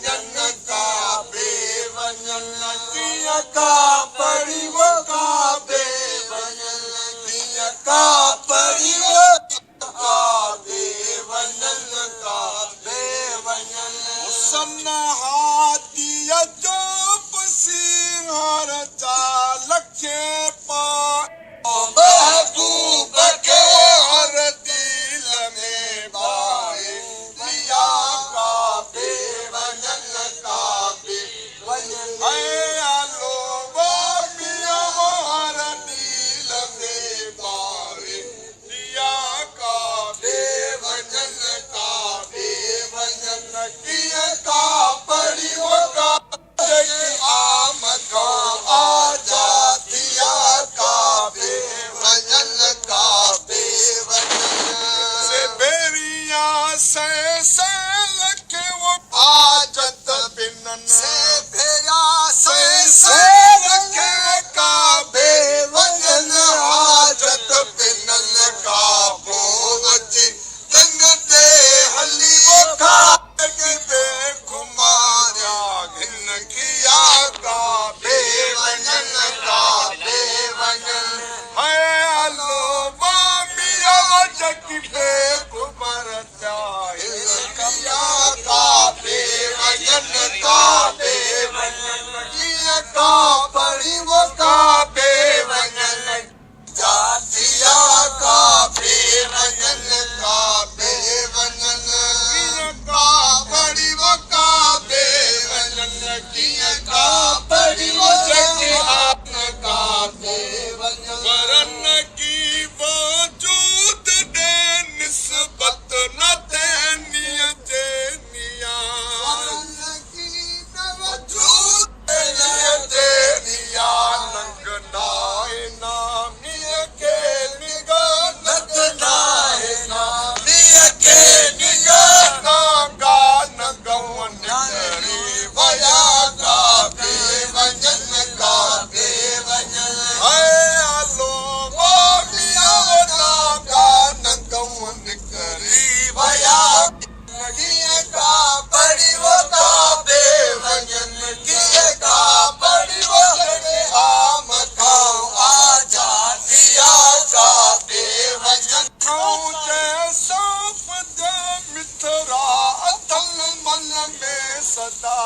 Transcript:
वञन काबे वञन कीअं का पढ़ी वो काबे वञन कीअं का पढ़ी वो काबे वञन काबे वञन हुसन हादीअ जो सिंहार जा लखे पा महबूब के हर दिल में बाए लिया काबे वञन काबे वञन आलो वो पिया हर दिल में बाए लिया काबे वञन कीअं का पढ़ी वो काबे की आमद का आजादिया काबे वञन काबे वञन से बेरिया से लखे वो आजत बिनन से भेया से लखे वो काबे वञन आजत बिनन काबो वची तंग दे हली वो काबे की बेखुमारिया घिन किया काबे वञन काबे वञन है आलो बामिया जकी बेखुमार चाहे किया काबे वञन काबे वञन कीअं का पढ़ी वो काबे वञन जातिया काबे वञन काबे वञन कीअं का पढ़ी वो काबे वञन कीअं का पढ़ी वो जकी आत्म काबे वञन वरन की वजूद दे निस्बत न देनिया जेनिया वरन की वजूद दे देनिया नंगनाए नामिया के निगाह नंगनाए नामिया के निगाह नागा नगवन करी वया काबे वञन काबे वञन है आलो बामिया नागा नगवन करी वया कीअं का पढ़ी वो काबे वञन कीअं का पढ़ी वो आम खाओ आजादिया काबे वञन जैसा मिथरा अथल मन में सदा